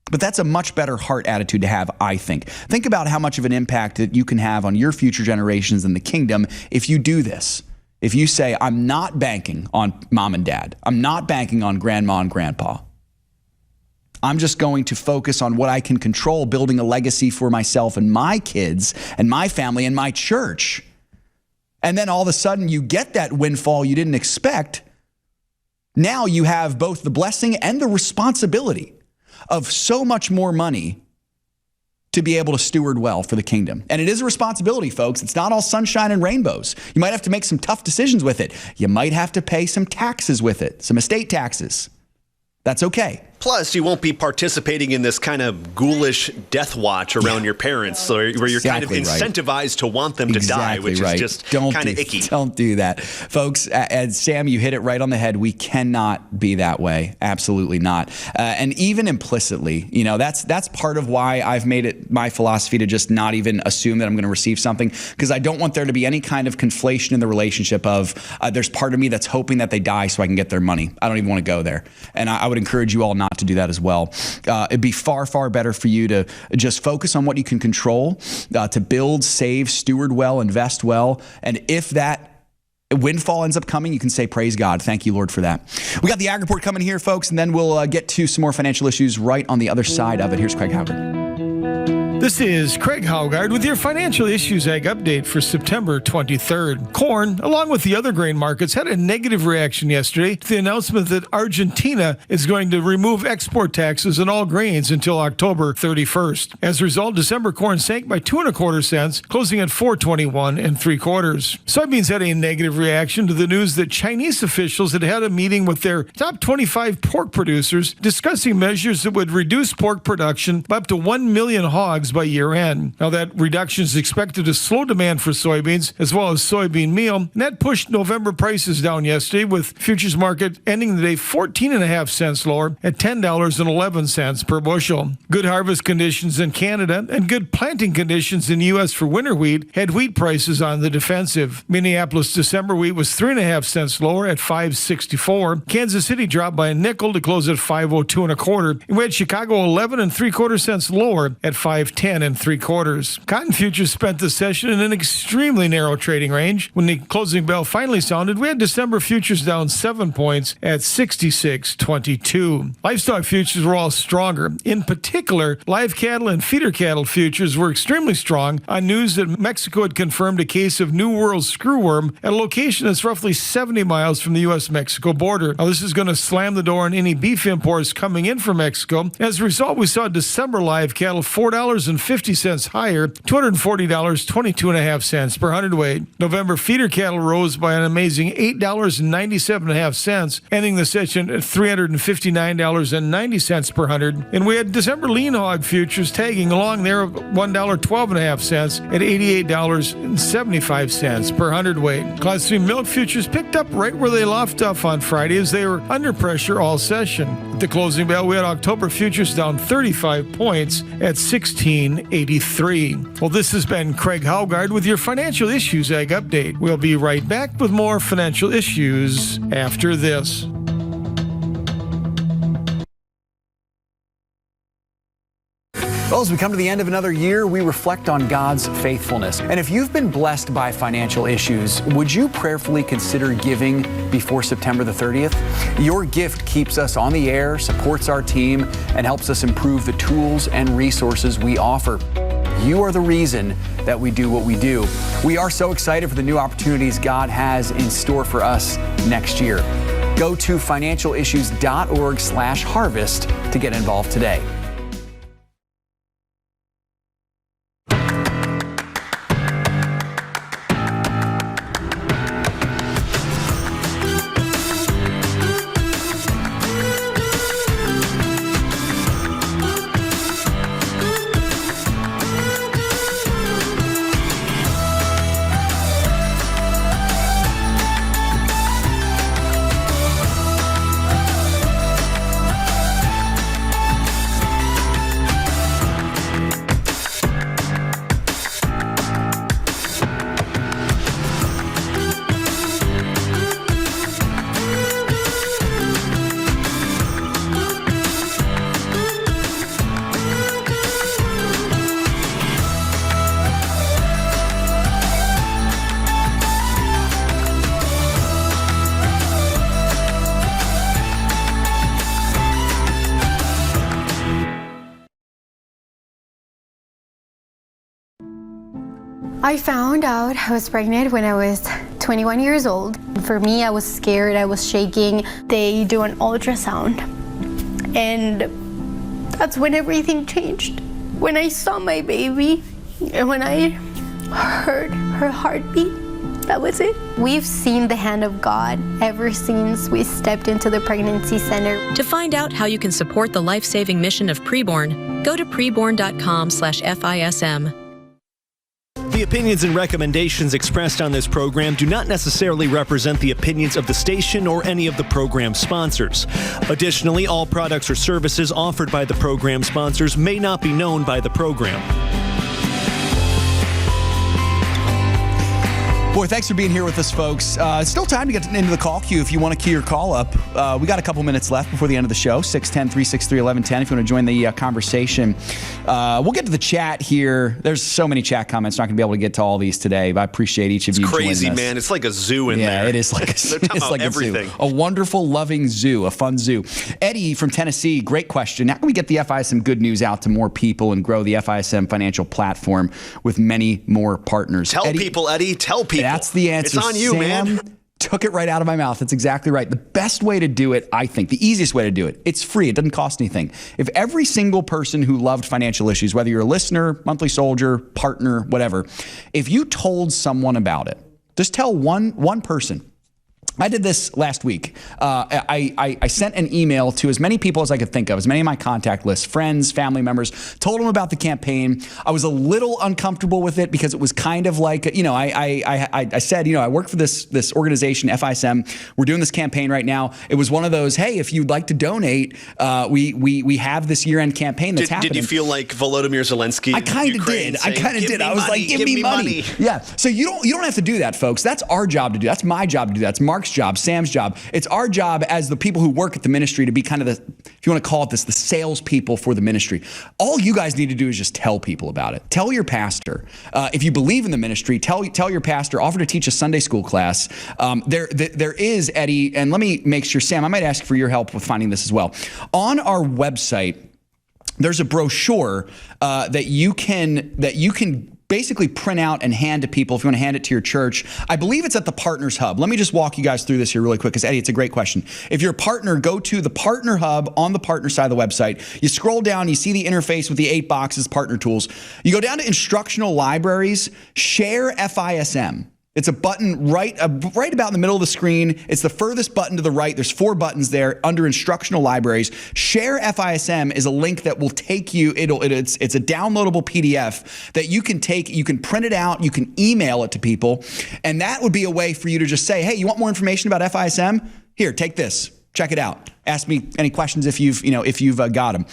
But that's a much better heart attitude to have, I think. Think about how much of an impact that you can have on your future generations in the kingdom if you do this. If you say, I'm not banking on mom and dad. I'm not banking on grandma and grandpa. I'm just going to focus on what I can control, building a legacy for myself and my kids and my family and my church. And then all of a sudden you get that windfall you didn't expect. Now you have both the blessing and the responsibility of so much more money to be able to steward well for the kingdom. And it is a responsibility, folks. It's not all sunshine and rainbows. You might have to make some tough decisions with it. You might have to pay some taxes with it, some estate taxes. That's okay. Plus, you won't be participating in this kind of ghoulish death watch around your parents where you're kind of incentivized to want them to die, which is just kind of icky. Don't do that. Folks, as Sam, you hit it right on the head. We cannot be that way. Absolutely not. And even implicitly, that's part of why I've made it my philosophy to just not even assume that I'm going to receive something, because I don't want there to be any kind of conflation in the relationship of there's part of me that's hoping that they die so I can get their money. I don't even want to go there. And I would encourage you all not to do that as well. It'd be far, far better for you to just focus on what you can control, to build, save, steward well, invest well. And if that windfall ends up coming, you can say, praise God. Thank you, Lord, for that. We got the Ag Report coming here, folks, and then we'll get to some more financial issues right on the other side of it. Here's Craig Howard. This is Craig Haugard with your Financial Issues Ag Update for September 23rd. Corn, along with the other grain markets, had a negative reaction yesterday to the announcement that Argentina is going to remove export taxes on all grains until October 31st. As a result, December corn sank by 2.25 cents, closing at $4.21 3/4. Soybeans had a negative reaction to the news that Chinese officials had a meeting with their top 25 pork producers discussing measures that would reduce pork production by up to 1 million hogs by year-end. Now, that reduction is expected to slow demand for soybeans as well as soybean meal, and that pushed November prices down yesterday, with futures market ending the day 14.5 cents lower at $10.11 per bushel. Good harvest conditions in Canada and good planting conditions in the U.S. for winter wheat had wheat prices on the defensive. Minneapolis December wheat was 3.5 cents lower at $5.64. Kansas City dropped by a nickel to close at $5.02 1/4. And we had Chicago 11 3/4 cents lower at $5.10 3/4. Cotton futures spent the session in an extremely narrow trading range. When the closing bell finally sounded, we had December futures down 7 points at 66.22. Livestock futures were all stronger. In particular, live cattle and feeder cattle futures were extremely strong on news that Mexico had confirmed a case of New World screwworm at a location that's roughly 70 miles from the U.S.-Mexico border. Now, this is going to slam the door on any beef imports coming in from Mexico. As a result, we saw December live cattle $4.50 higher, $240.22.5 per hundredweight. November feeder cattle rose by an amazing $8.97.5, ending the session at $359.90 per hundred. And we had December lean hog futures tagging along there of $1.12.5 at $88.75 per hundredweight. Class 3 milk futures picked up right where they left off on Friday as they were under pressure all session. At the closing bell, we had October futures down 35 points at 16.83. Well, this has been Craig Haugard with your Financial Issues Ag Update. We'll be right back with more financial issues after this. Well, as we come to the end of another year, we reflect on God's faithfulness. And if you've been blessed by financial issues, would you prayerfully consider giving before September the 30th? Your gift keeps us on the air, supports our team, and helps us improve the tools and resources we offer. You are the reason that we do what we do. We are so excited for the new opportunities God has in store for us next year. Go to financialissues.org/harvest to get involved today. I found out I was pregnant when I was 21 years old. For me, I was scared, I was shaking. They do an ultrasound, and that's when everything changed. When I saw my baby, and when I heard her heartbeat, that was it. We've seen the hand of God ever since we stepped into the pregnancy center. To find out how you can support the life-saving mission of Preborn, go to preborn.com/FISM. The opinions and recommendations expressed on this program do not necessarily represent the opinions of the station or any of the program sponsors. Additionally, all products or services offered by the program sponsors may not be known by the program. Boy, thanks for being here with us, folks. It's still time to get into the call queue if you want to queue your call up. We got a couple minutes left before the end of the show, 610-363-1110 if you want to join the conversation. We'll get to the chat here. There's so many chat comments. Not going to be able to get to all these today, but I appreciate each of you joining us. It's crazy, man. It's like a zoo in there. Yeah, it is like a zoo. It's like everything. A wonderful, loving zoo, a fun zoo. Eddie from Tennessee, great question. How can we get the FISM good news out to more people and grow the FISM financial platform with many more partners? Tell people, Eddie. Tell people. That's the answer. It's on you, Sam man. Took it right out of my mouth. That's exactly right. The best way to do it, I think, the easiest way to do it, it's free. It doesn't cost anything. If every single person who loved financial issues, whether you're a listener, monthly soldier, partner, whatever, if you told someone about it, just tell one person, I did this last week. I sent an email to as many people as I could think of, as many of my contact lists, friends, family members, told them about the campaign. I was a little uncomfortable with it because it was kind of like, I said, I work for this organization, FISM. We're doing this campaign right now. It was one of those, hey, if you'd like to donate, we have this year-end campaign that's happening. Did you feel like Volodymyr Zelensky? I kind of did. I was like, give me money. Yeah. So you don't have to do that, folks. That's our job to do. That's my job to do. That's Mark's job, Sam's job. It's our job as the people who work at the ministry to be kind of the, if you want to call it this, the salespeople for the ministry. All you guys need to do is just tell people about it. Tell your pastor. If you believe in the ministry, tell your pastor. Offer to teach a Sunday school class. There is, Eddie, and let me make sure, Sam, I might ask for your help with finding this as well. On our website, there's a brochure that you can basically print out and hand to people if you want to hand it to your church. I believe it's at the Partners Hub. Let me just walk you guys through this here really quick because, Eddie, it's a great question. If you're a partner, go to the Partner Hub on the partner side of the website. You scroll down, you see the interface with the 8 boxes, partner tools. You go down to instructional libraries, share FISM. It's a button right about in the middle of the screen. It's the furthest button to the right. There's 4 buttons there under instructional libraries. Share FISM is a link that will take you. It's a downloadable PDF that you can take. You can print it out. You can email it to people, and that would be a way for you to just say, "Hey, you want more information about FISM? Here, take this. Check it out. Ask me any questions if you've got them."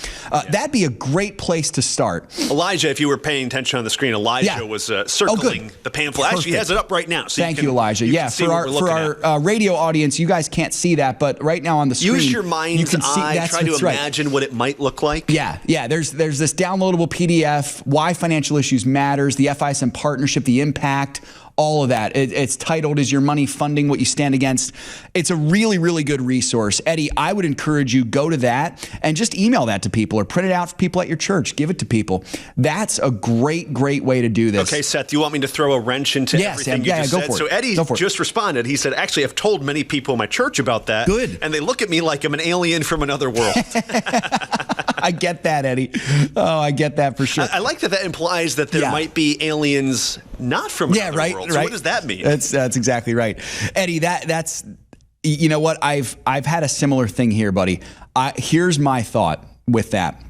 That'd be a great place to start. Elijah, if you were paying attention on the screen, Elijah was circling the pamphlet. Actually, he has it up right now. So Thank you, Elijah. For our radio audience, you guys can't see that, but right now on the screen, use your mind's eye. Try to imagine what it might look like. Yeah. There's this downloadable PDF. Why financial issues matters. The FISM partnership. The impact. All of that. It's titled, "Is Your Money Funding What You Stand Against?" It's a really, really good resource. Eddie, I would encourage you, go to that and just email that to people or print it out for people at your church. Give it to people. That's a great way to do this. Okay, Seth, you want me to throw a wrench into everything you just said? So Eddie just responded. He said, actually, I've told many people in my church about that. Good. And they look at me like I'm an alien from another world. I get that, Eddie. Oh, I get that for sure. I like that implies that there might be aliens not from another world. So what does that mean? That's exactly right. Eddie, that's you know what? I've had a similar thing here, buddy. Here's my thought with that.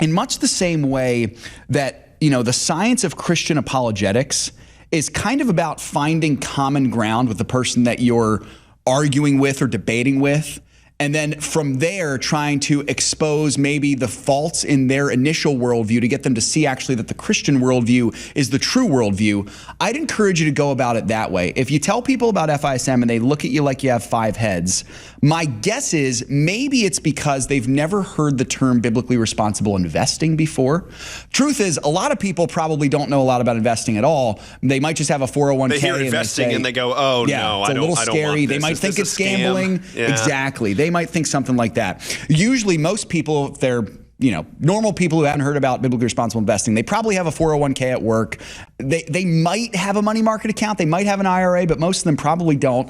In much the same way that, the science of Christian apologetics is kind of about finding common ground with the person that you're arguing with or debating with, and then from there trying to expose maybe the faults in their initial worldview to get them to see actually that the Christian worldview is the true worldview. I'd encourage you to go about it that way. If you tell people about FISM and they look at you like you have 5 heads, my guess is maybe it's because they've never heard the term biblically responsible investing before. Truth is, a lot of people probably don't know a lot about investing at all. They might just have a 401k. They hear investing and they go, "Oh no, it's a little scary." They might think it's gambling. Yeah. Exactly. They might think something like that. Usually most people, if they're normal people who haven't heard about biblically responsible investing, they probably have a 401k at work. They might have a money market account. They might have an IRA, but most of them probably don't.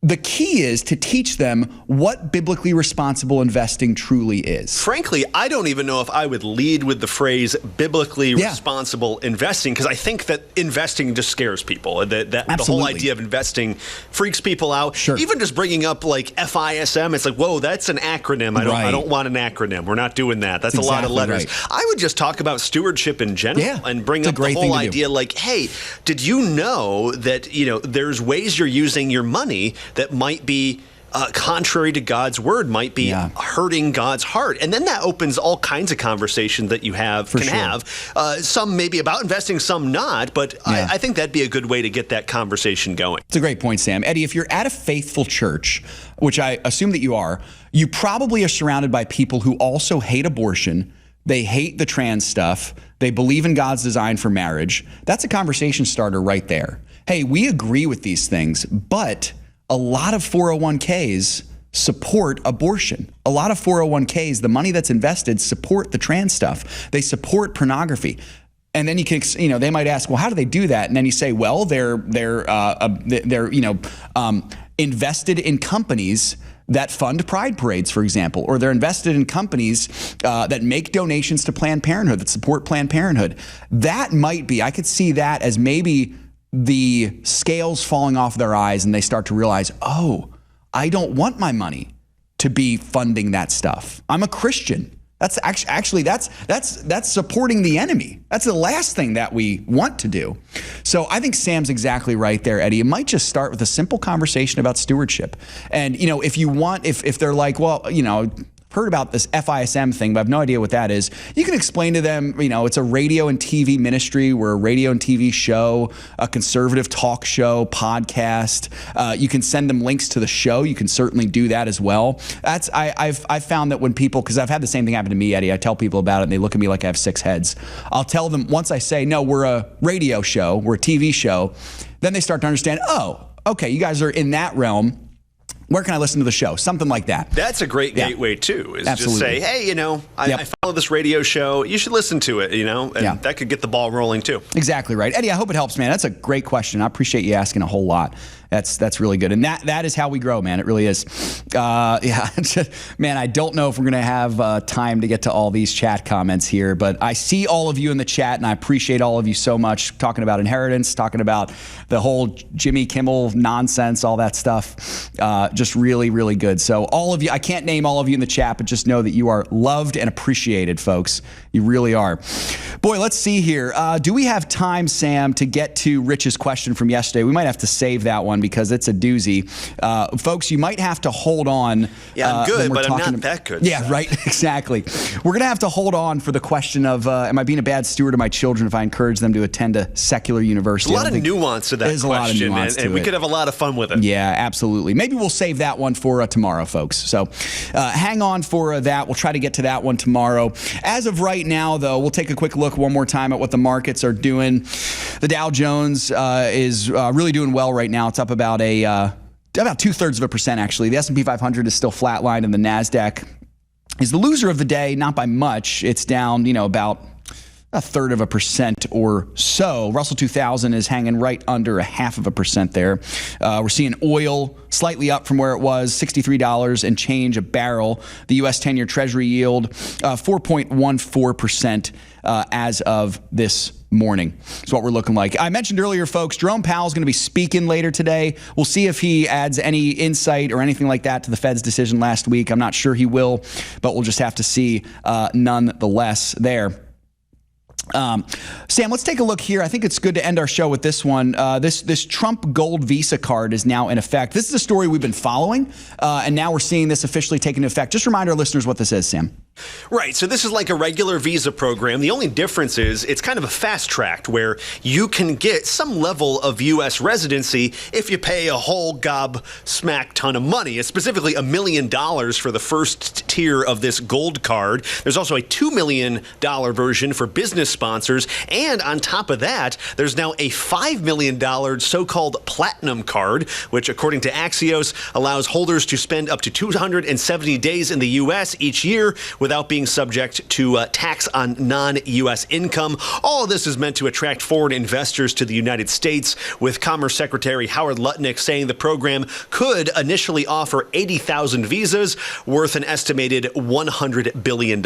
The key is to teach them what biblically responsible investing truly is. Frankly, I don't even know if I would lead with the phrase biblically responsible investing, because I think that investing just scares people. The whole idea of investing freaks people out. Sure. Even just bringing up like FISM, it's like, whoa, that's an acronym. I don't want an acronym. We're not doing that. That's a lot of letters. Right. I would just talk about stewardship in general and bring up the whole idea like, hey, did you know that there's ways you're using your money that might be contrary to God's word, might be hurting God's heart. And then that opens all kinds of conversations that you have. Some maybe about investing, some not. But I think that'd be a good way to get that conversation going. It's a great point, Sam. Eddie, if you're at a faithful church, which I assume that you are, you probably are surrounded by people who also hate abortion. They hate the trans stuff. They believe in God's design for marriage. That's a conversation starter right there. Hey, we agree with these things, but a lot of 401ks support abortion. A lot of 401ks, the money that's invested, support the trans stuff. They support pornography. And then you can, they might ask, well, how do they do that? And then you say, well, they're invested in companies that fund pride parades, for example, or they're invested in companies that make donations to Planned Parenthood, that support Planned Parenthood. That might be, I could see that as maybe the scales falling off their eyes and they start to realize, oh, I don't want my money to be funding that stuff. I'm a Christian. That's actually that's supporting the enemy. That's the last thing that we want to do. So I think Sam's exactly right there, Eddie. It might just start with a simple conversation about stewardship. And, if you want, if they're like, well, heard about this FISM thing, but I have no idea what that is. You can explain to them, it's a radio and TV ministry. We're a radio and TV show, a conservative talk show, podcast. You can send them links to the show. You can certainly do that as well. I've found that when people, because I've had the same thing happen to me, Eddie, I tell people about it and they look at me like I have 6 heads. I'll tell them once I say, no, we're a radio show, we're a TV show, then they start to understand, oh, okay, you guys are in that realm. Where can I listen to the show? Something like that. That's a great gateway, too, is Absolutely. just say, hey, I follow this radio show. You should listen to it, and that could get the ball rolling, too. Exactly right. Eddie, I hope it helps, man. That's a great question. I appreciate you asking a whole lot. That's really good. And that is how we grow, man. It really is. Man, I don't know if we're going to have time to get to all these chat comments here, but I see all of you in the chat, and I appreciate all of you so much talking about inheritance, talking about the whole Jimmy Kimmel nonsense, all that stuff. Just really, really good. So all of you, I can't name all of you in the chat, but just know that you are loved and appreciated, folks. You really are. Boy, let's see here. Do we have time, Sam, to get to Rich's question from yesterday? We might have to save that one because it's a doozy. Folks, you might have to hold on. Yeah, I'm good, but I'm not that good. Yeah, right. Exactly. We're going to have to hold on for the question of, am I being a bad steward of my children if I encourage them to attend a secular university? There's a lot of nuance to that question, and we could have a lot of fun with it. Yeah, absolutely. Maybe we'll save that one for tomorrow, folks. So hang on for that. We'll try to get to that one tomorrow. As of right now, though, we'll take a quick look one more time at what the markets are doing. The Dow Jones is really doing well right now. It's up about 2/3%, actually. The S&P 500 is still flatlined, and the NASDAQ is the loser of the day, not by much. It's down, about 1/3% or so. Russell 2000 is hanging right under 0.5% there. We're seeing oil slightly up from where it was, $63 and change a barrel. The U.S. 10-year Treasury yield, 4.14% as of this morning. That's what we're looking like. I mentioned earlier, folks, Jerome Powell's going to be speaking later today. We'll see if he adds any insight or anything like that to the Fed's decision last week. I'm not sure he will, but we'll just have to see nonetheless there. Sam, let's take a look here. I think it's good to end our show with this one. This Trump Gold Visa card is now in effect. This is a story we've been following, and now we're seeing this officially take into effect. Just remind our listeners what this is, Sam. Right. So this is like a regular visa program. The only difference is it's kind of a fast track where you can get some level of U.S. residency if you pay a whole smack ton of money. It's specifically $1 million for the first tier of this gold card. There's also a $2 million version for business sponsors. And on top of that, there's now a $5 million so-called platinum card, which according to Axios allows holders to spend up to 270 days in the U.S. each year without being subject to tax on non-U.S. income. All of this is meant to attract foreign investors to the United States, with Commerce Secretary Howard Lutnick saying the program could initially offer 80,000 visas worth an estimated $100 billion.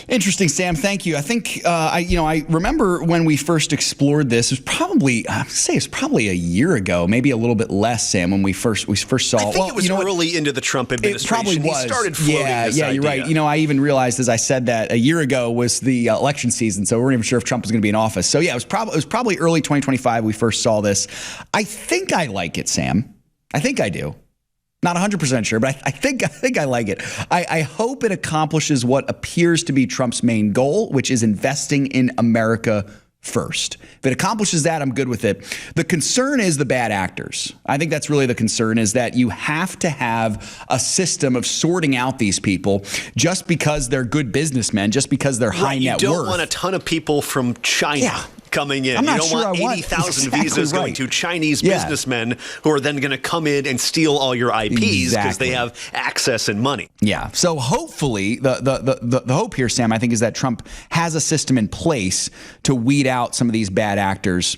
Interesting, Sam. Thank you. I think I remember when we first explored this. It was probably a year ago, maybe a little bit less, Sam. When we first saw. I think it was early into the Trump administration. It probably was. He started floating this idea. You're right. I even realized as I said that a year ago was the election season, so we weren't even sure if Trump was going to be in office. So yeah, it was probably early 2025 we first saw this. I think I like it, Sam. I think I do. Not 100% sure, but I think I like it. I hope it accomplishes what appears to be Trump's main goal, which is investing in America first. If it accomplishes that, I'm good with it. The concern is the bad actors. I think that's really the concern, is that you have to have a system of sorting out these people just because they're good businessmen, just because they're high net worth. You don't want a ton of people from China coming in. I'm not you don't want 80,000 visas going to Chinese businessmen who are then going to come in and steal all your IPs because they have access and money. Yeah. So hopefully the hope here, Sam, I think, is that Trump has a system in place to weed out some of these bad actors.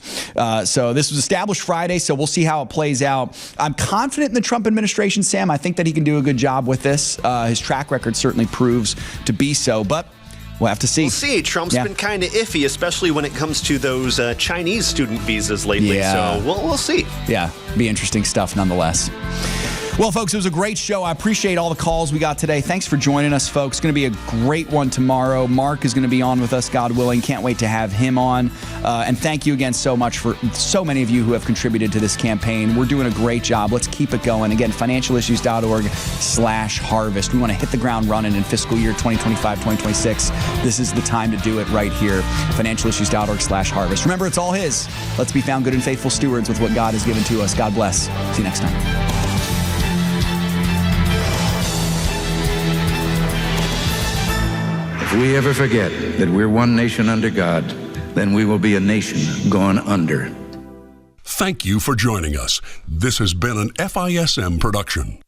So this was established Friday, so we'll see how it plays out. I'm confident in the Trump administration, Sam. I think that he can do a good job with this. His track record certainly proves to be so, but We'll have to see. We'll see. Trump's been kind of iffy, especially when it comes to those Chinese student visas lately. Yeah. So we'll see. Yeah, be interesting stuff nonetheless. Well, folks, it was a great show. I appreciate all the calls we got today. Thanks for joining us, folks. It's going to be a great one tomorrow. Mark is going to be on with us, God willing. Can't wait to have him on. And thank you again so much for so many of you who have contributed to this campaign. We're doing a great job. Let's keep it going. Again, financialissues.org/harvest. We want to hit the ground running in fiscal year 2025, 2026. This is the time to do it right here. financialissues.org/harvest. Remember, it's all His. Let's be found good and faithful stewards with what God has given to us. God bless. See you next time. If we ever forget that we're one nation under God, then we will be a nation gone under. Thank you for joining us. This has been an FISM production.